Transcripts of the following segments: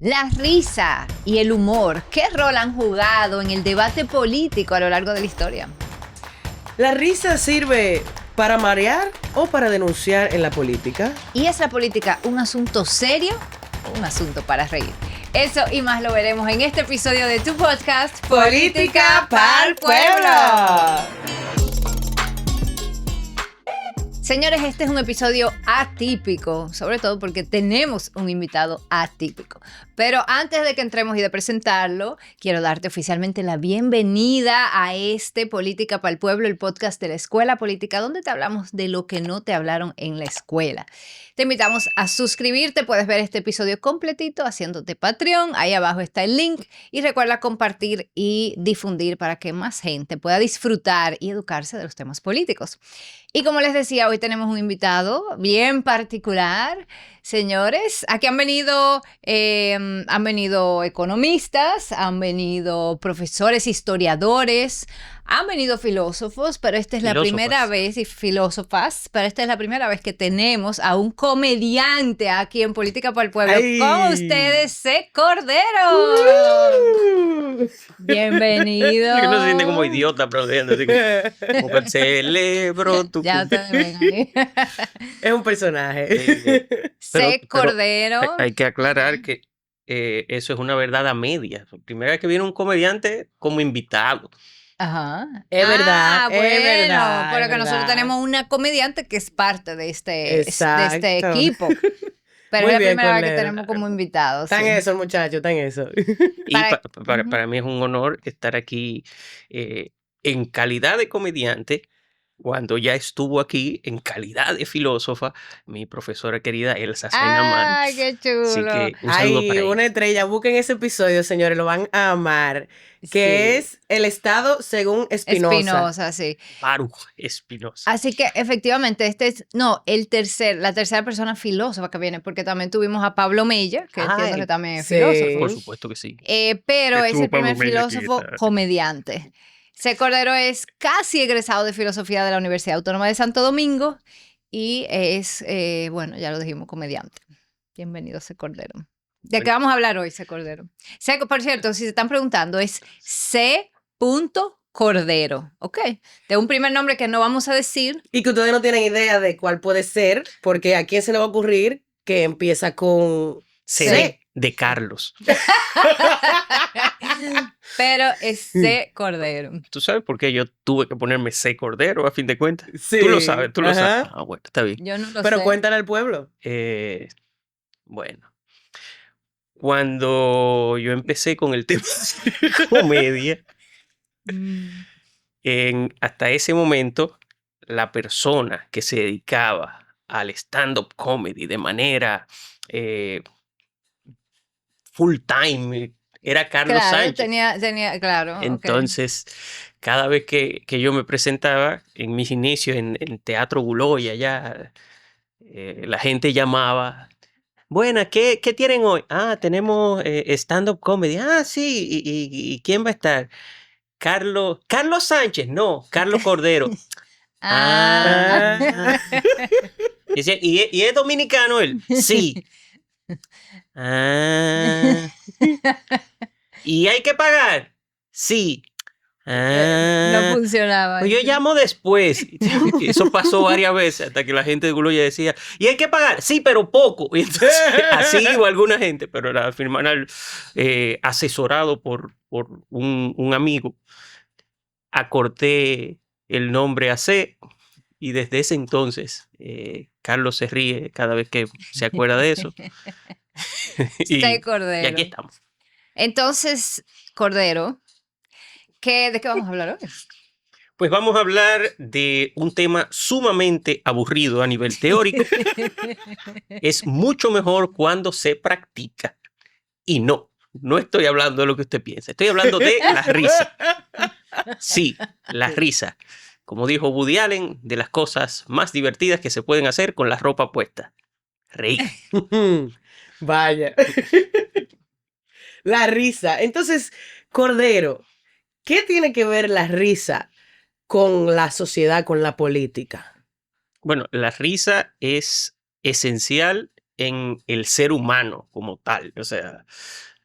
La risa y el humor, ¿qué rol han jugado en el debate político a lo largo de la historia? ¿La risa sirve para marear o para denunciar en la política? ¿Y es la política un asunto serio o un asunto para reír? Eso y más lo veremos en este episodio de tu podcast Política pa'l Pueblo. Señores, este es un episodio atípico, sobre todo porque tenemos un invitado atípico. Pero antes de que entremos y de presentarlo, quiero darte oficialmente la bienvenida a este Política para el Pueblo, el podcast de la Escuela Política, donde te hablamos de lo que no te hablaron en la escuela. Te invitamos a suscribirte, puedes ver este episodio completito haciéndote Patreon, ahí abajo está el link y recuerda compartir y difundir para que más gente pueda disfrutar y educarse de los temas políticos. Y como les decía, hoy tenemos un invitado bien particular. Señores, aquí han venido economistas, han venido profesores, historiadores, han venido filósofos, pero esta es la primera vez, y filósofas, pero esta es la primera vez que tenemos a un comediante aquí en Política para el Pueblo. ¡Ay! Con ustedes, C. Cordero. Bienvenido. Es que uno se siente como idiota aplaudiendo, así como que celebro tu Ya ustedes ven ahí. Es un personaje. C. Cordero. Hay que aclarar que eso es una verdad a medias. Primera vez que viene un comediante como invitado. Ajá. Es verdad, bueno, es verdad. pero es que nosotros verdad. tenemos una comediante que es parte de este Exacto. equipo. Pero Muy es la bien, primera vez que Cordero. tenemos como invitados. Está en eso, muchachos, está en eso. Y Para- para mí es un honor estar aquí en calidad de comediante, cuando ya estuvo aquí en calidad de filósofa, mi profesora querida Elsa Sainaman. ¡Ay, qué Así chulo! que un saludo Ay, para una ella. estrella. Busquen ese episodio, señores, lo van a amar. Que Sí. es el Estado según Spinoza. Espinosa, sí. Baruch Espinosa. Así que efectivamente este es, la tercera persona filósofa que viene, porque también tuvimos a Pablo Mella, que entiendo Ay, que también es sí. filósofo. Por supuesto que sí. Pero es Estuvo el primer Pablo Mella aquí, filósofo está. comediante. C. Cordero es casi egresado de filosofía de la Universidad Autónoma de Santo Domingo y es, ya lo dijimos, comediante. Bienvenido, C. Cordero. ¿De qué vamos a hablar hoy, C. Cordero? Por cierto, si se están preguntando, es C. Cordero, ¿ok? De un primer nombre que no vamos a decir. Y que ustedes no tienen idea de cuál puede ser, porque a quién se le va a ocurrir que empieza con C de Carlos. Pero es C. Cordero. ¿Tú sabes por qué yo tuve que ponerme C Cordero a fin de cuentas? Sí. Tú lo sabes, tú lo Ajá. sabes. Ah, bueno, está bien. Yo no lo Pero sé. cuéntale al pueblo. Bueno, cuando yo empecé con el tema de comedia, hasta ese momento, la persona que se dedicaba al stand-up comedy de manera full time era Carlos Claro, Sánchez. tenía, claro. ok. Entonces, cada vez que yo me presentaba en mis inicios en Teatro Guloy, allá, la gente llamaba. Buena, ¿qué tienen hoy? Ah, tenemos stand-up comedy. Ah, sí. ¿Y quién va a estar? Carlos Sánchez, no, Carlos Cordero. Ah. Y decía, ¿y es dominicano él? Sí. Ah. ¿Y hay que pagar? Sí. No funcionaba. Pues yo llamo después. Y eso pasó varias veces hasta que la gente de Guloya decía, ¿y hay que pagar? Sí, pero poco. Y entonces, así iba alguna gente, pero era firmar asesorado por un amigo. Acorté el nombre a C y desde ese entonces Carlos se ríe cada vez que se acuerda de eso. C. Cordero. Y aquí estamos. Entonces, Cordero, ¿de qué vamos a hablar hoy? Pues vamos a hablar de un tema sumamente aburrido a nivel teórico. Es mucho mejor cuando se practica. Y no estoy hablando de lo que usted piensa. Estoy hablando de la risa. Sí, la risa. Como dijo Woody Allen, de las cosas más divertidas que se pueden hacer con la ropa puesta. Reír. Vaya. La risa. Entonces, Cordero, ¿qué tiene que ver la risa con la sociedad, con la política? Bueno, la risa es esencial en el ser humano como tal. O sea,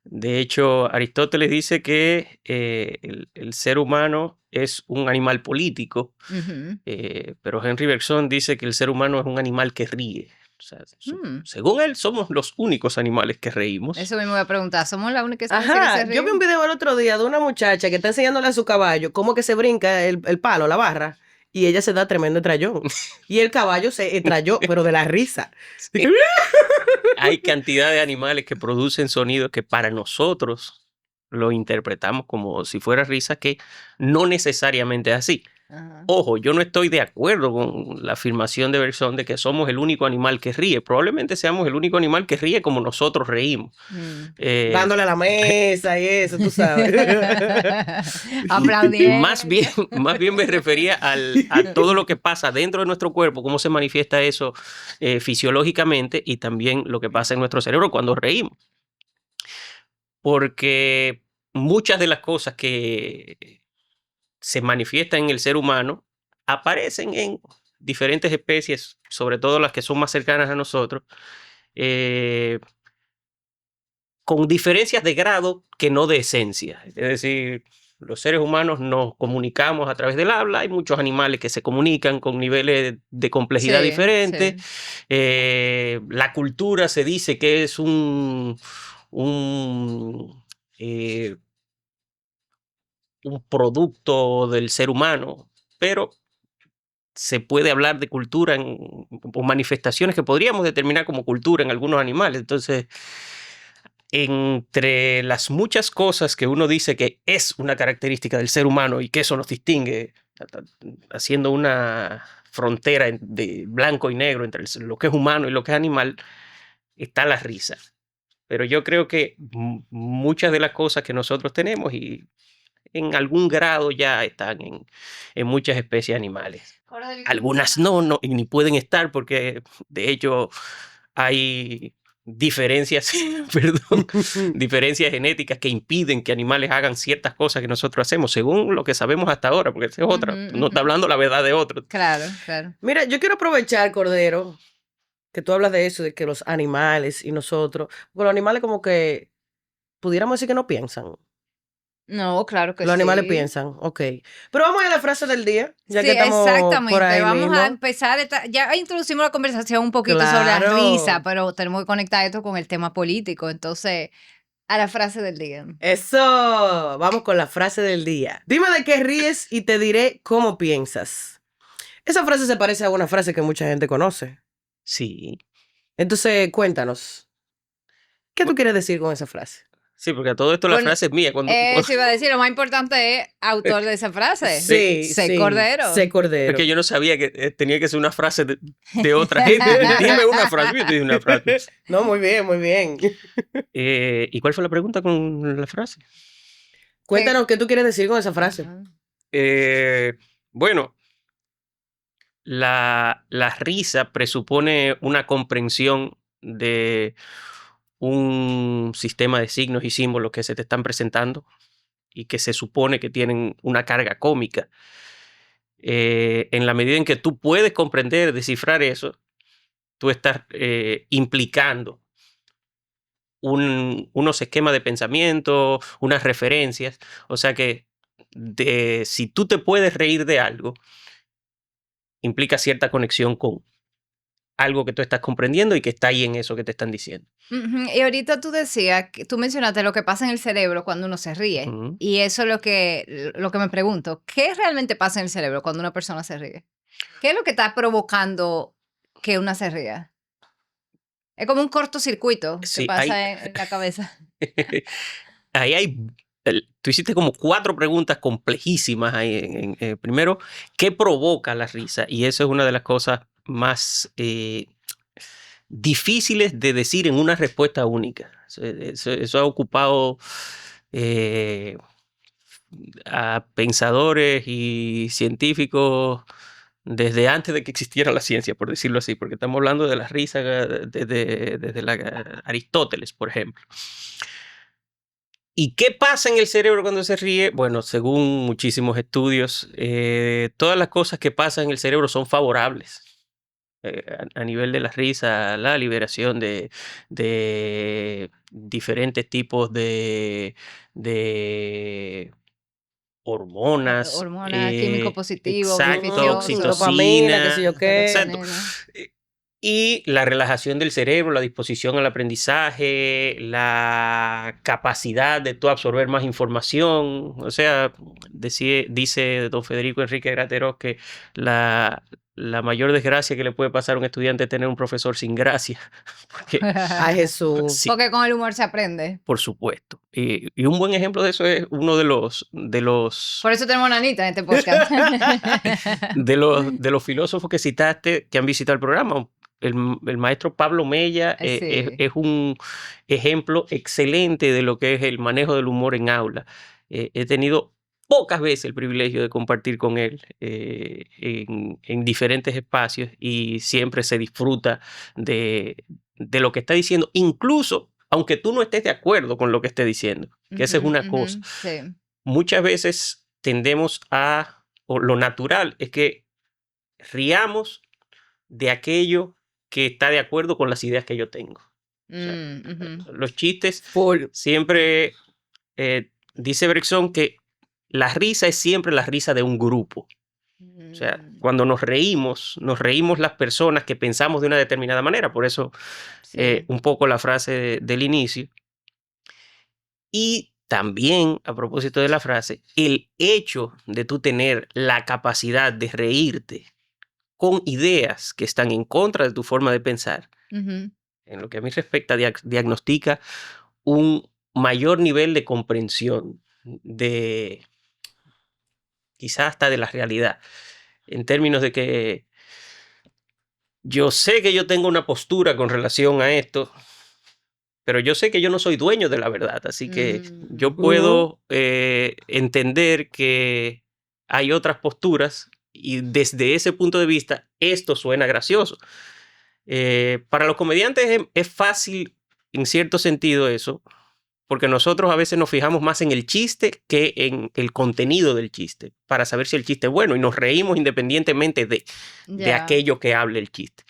de hecho, Aristóteles dice que el ser humano es un animal político, Ujú. pero Henry Bergson dice que el ser humano es un animal que ríe. O sea, Mm. según él, somos los únicos animales que reímos. Eso mismo voy a preguntar. ¿Somos la única especie que Ajá, se yo vi un ríe? video el otro día de una muchacha que está enseñándole a su caballo cómo que se brinca el palo, la barra, y ella se da tremendo trayón. Y el caballo se trayó, pero de la risa. Sí. Hay cantidad de animales que producen sonidos que para nosotros lo interpretamos como si fuera risa, que no necesariamente es así. Ajá. Ojo, yo no estoy de acuerdo con la afirmación de Bergson de que somos el único animal que ríe. Probablemente seamos el único animal que ríe como nosotros reímos. Mm. Dándole a la mesa y eso, tú sabes. Aplaudiendo. Más bien me refería a todo lo que pasa dentro de nuestro cuerpo, cómo se manifiesta eso fisiológicamente y también lo que pasa en nuestro cerebro cuando reímos. Porque muchas de las cosas que se manifiestan en el ser humano aparecen en diferentes especies, sobre todo las que son más cercanas a nosotros, eh, con diferencias de grado que no de esencia. Es decir, los seres humanos nos comunicamos a través del habla, hay muchos animales que se comunican con niveles de complejidad Sí, diferentes. sí. La cultura se dice que es eh, un producto del ser humano, pero se puede hablar de cultura o manifestaciones que podríamos determinar como cultura en algunos animales. Entonces, entre las muchas cosas que uno dice que es una característica del ser humano y que eso nos distingue, haciendo una frontera de blanco y negro entre lo que es humano y lo que es animal, está la risa. Pero yo creo que muchas de las cosas que nosotros tenemos y en algún grado ya están en muchas especies animales. Algunas no, y ni pueden estar porque de hecho hay diferencias, perdón, diferencias genéticas que impiden que animales hagan ciertas cosas que nosotros hacemos, según lo que sabemos hasta ahora, porque esa es otra, Ujú, no está ujú. hablando la verdad de otro. Claro, claro. Mira, yo quiero aprovechar, Cordero, que tú hablas de eso, de que los animales y nosotros, porque los animales como que pudiéramos decir que no piensan. No, claro que Los animales sí. piensan, ok. Pero vamos a la frase del día, ya Sí, que estamos por exactamente. ahí Vamos a mismo. empezar. Ya introducimos la conversación un poquito sobre la risa, Claro. pero tenemos que conectar esto con el tema político. Entonces, a la frase del día. Eso, vamos con la frase del día. Dime de qué ríes y te diré cómo piensas. Esa frase se parece a una frase que mucha gente conoce. Sí, Entonces, cuéntanos, ¿qué tú quieres decir con esa frase? sí, porque a todo esto la Bueno, frase es mía. eso iba a decir, lo más importante es autor de esa frase. Sí, Sé sí, Cordero. sé Es Cordero. que yo no sabía que tenía que ser una frase de otra gente. Dime una frase, yo te dije una frase. No, muy bien, muy bien. ¿Y cuál fue la pregunta con la frase? Cuéntanos qué tú quieres decir con esa frase. Ajá. Bueno, la risa presupone una comprensión de un sistema de signos y símbolos que se te están presentando y que se supone que tienen una carga cómica. En la medida en que tú puedes comprender, descifrar eso, tú estás implicando unos esquemas de pensamiento, unas referencias. O sea que si tú te puedes reír de algo, implica cierta conexión con algo que tú estás comprendiendo y que está ahí en eso que te están diciendo. Ujú. Y ahorita tú decías, tú mencionaste lo que pasa en el cerebro cuando uno se ríe. Ujú. Y eso es lo que me pregunto. ¿Qué realmente pasa en el cerebro cuando una persona se ríe? ¿Qué es lo que está provocando que una se ría? Es como un cortocircuito que Sí, pasa en la cabeza. ahí hay. Tú hiciste como 4 preguntas complejísimas ahí. Primero, ¿qué provoca la risa? Y eso es una de las cosas más difíciles de decir en una respuesta única. Eso ha ocupado a pensadores y científicos desde antes de que existiera la ciencia, por decirlo así, porque estamos hablando de la risa desde Aristóteles, por ejemplo. ¿Y qué pasa en el cerebro cuando se ríe? Bueno, según muchísimos estudios, todas las cosas que pasan en el cerebro son favorables. a nivel de la risa, la liberación de diferentes tipos de hormonas, Hormona, químico positivo, exacto, beneficioso, Dopamina, qué sé yo oxitocina, qué. exacto. serotonina. Y la relajación del cerebro, la disposición al aprendizaje, la capacidad de tú absorber más información. O sea, dice don Federico Enrique Graterol que la mayor desgracia que le puede pasar a un estudiante es tener un profesor sin gracia. Porque, Ay, Jesús. sí, Porque con el humor se aprende. por supuesto. Y un buen ejemplo de eso es uno de los Por eso tenemos a Anita en este podcast. de los filósofos que citaste que han visitado el programa. El maestro Pablo Mella Sí. es un ejemplo excelente de lo que es el manejo del humor en aula. He tenido pocas veces el privilegio de compartir con él en diferentes espacios y siempre se disfruta de lo que está diciendo, incluso aunque tú no estés de acuerdo con lo que esté diciendo, que esa es una cosa. Sí. Muchas veces tendemos o lo natural es que riamos de aquello que está de acuerdo con las ideas que yo tengo. O sea, los chistes Full. siempre, dice Bergson que la risa es siempre la risa de un grupo. O sea, cuando nos reímos las personas que pensamos de una determinada manera. Por eso, Sí. un poco la frase del inicio. Y también, a propósito de la frase, el hecho de tú tener la capacidad de reírte con ideas que están en contra de tu forma de pensar, en lo que a mí respecta, diagnostica un mayor nivel de comprensión de quizás hasta de la realidad, en términos de que yo sé que yo tengo una postura con relación a esto, pero yo sé que yo no soy dueño de la verdad, así que yo puedo entender que hay otras posturas y desde ese punto de vista esto suena gracioso. Para los comediantes es fácil en cierto sentido eso, porque nosotros a veces nos fijamos más en el chiste que en el contenido del chiste, para saber si el chiste es bueno y nos reímos independientemente de aquello que hable el chiste.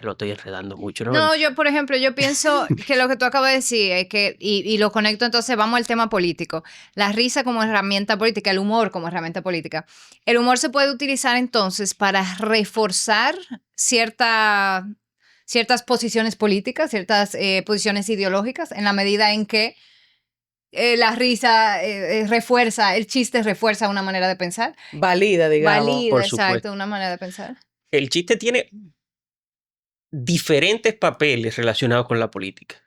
Lo estoy enredando mucho, ¿no? No, yo, por ejemplo, yo pienso que lo que tú acabas de decir es que, y lo conecto entonces, vamos al tema político. La risa como herramienta política, el humor como herramienta política. El humor se puede utilizar entonces para reforzar ciertas posiciones políticas, ciertas posiciones ideológicas, en la medida en que la risa refuerza, el chiste refuerza una manera de pensar. Valida, digamos. Valida, Por exacto, supuesto. una manera de pensar. El chiste tiene diferentes papeles relacionados con la política.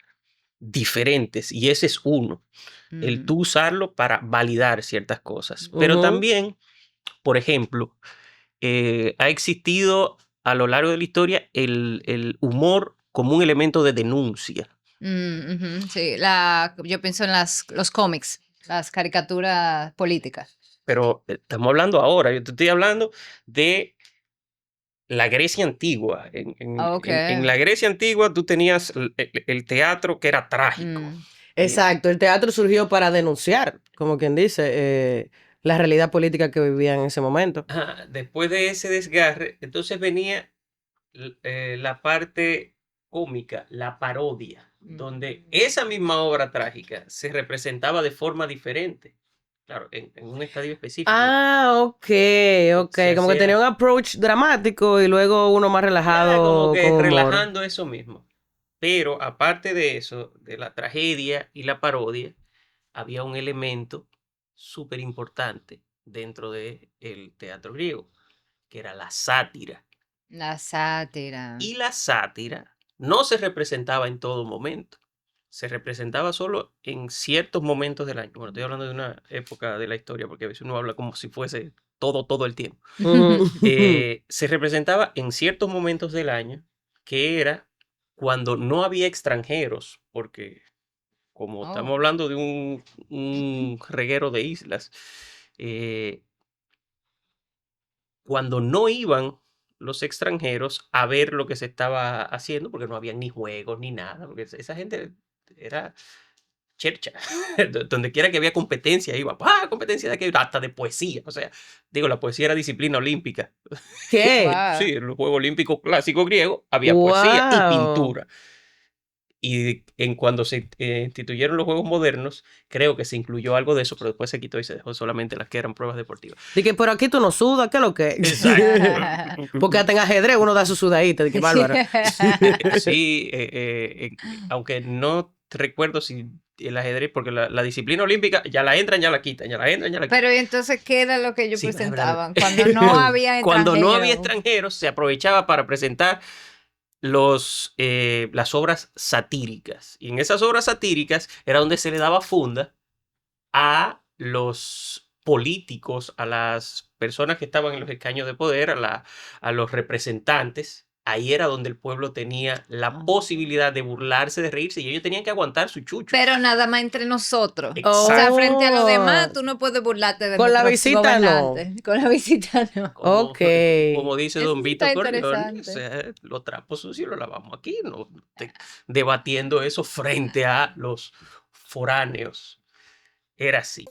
Diferentes. Y ese es uno. El tú usarlo para validar ciertas cosas. Pero también, por ejemplo, ha existido a lo largo de la historia el humor como un elemento de denuncia. Sí, yo pienso en los cómics, las caricaturas políticas. Pero estamos hablando ahora, yo te estoy hablando de la Grecia antigua. En la Grecia antigua tú tenías el teatro que era trágico. Exacto, el teatro surgió para denunciar, como quien dice, la realidad política que vivían en ese momento. Después de ese desgarre, entonces venía la parte cómica, la parodia, donde esa misma obra trágica se representaba de forma diferente. Claro, en un estadio específico. Ok. Como que tenía un approach dramático y luego uno más relajado. Como que con humor. relajando eso mismo. Pero aparte de eso, de la tragedia y la parodia, había un elemento súper importante dentro del teatro griego, que era la sátira. La sátira. Y la sátira no se representaba en todo momento. Se representaba solo en ciertos momentos del año. Bueno, estoy hablando de una época de la historia, porque a veces uno habla como si fuese todo el tiempo. Se representaba en ciertos momentos del año, que era cuando no había extranjeros, porque como estamos hablando de un reguero de islas, cuando no iban los extranjeros a ver lo que se estaba haciendo, porque no había ni juegos ni nada, porque esa gente era chercha. Donde quiera que había competencia, iba, competencia de aquello, hasta de poesía. O sea, digo, la poesía era disciplina olímpica. ¿Qué? Wow. Sí, en los Juegos Olímpicos clásicos griegos había poesía y Wow. pintura. Y cuando se instituyeron los Juegos modernos, creo que se incluyó algo de eso, pero después se quitó y se dejó solamente las que eran pruebas deportivas. Dije, pero aquí tú no sudas, ¿qué es lo que? Porque hasta en ajedrez uno da su sudadita. Dije, bárbaro. Sí, aunque no recuerdo si el ajedrez, porque la disciplina olímpica ya la entran, ya la quitan, ya la entran, ya la quitan. Pero ¿y entonces qué era lo que ellos Sí, es presentaban? verdad. Cuando no había extranjeros. Cuando no había extranjeros, se aprovechaba para presentar las obras satíricas. Y en esas obras satíricas era donde se le daba funda a los políticos, a las personas que estaban en los escaños de poder, a los representantes. Ahí era donde el pueblo tenía la posibilidad de burlarse, de reírse, y ellos tenían que aguantar su chucho. Pero nada más entre nosotros. Exacto. O sea, frente a los demás, tú no puedes burlarte de Con la nuestros visita, no. gobernantes. Con la visita no. Como, Ok. como dice Eso don sí Vito está Corleone, o interesante. sea, los trapos sucios los lavamos aquí, no debatiendo eso frente a los foráneos. Era así.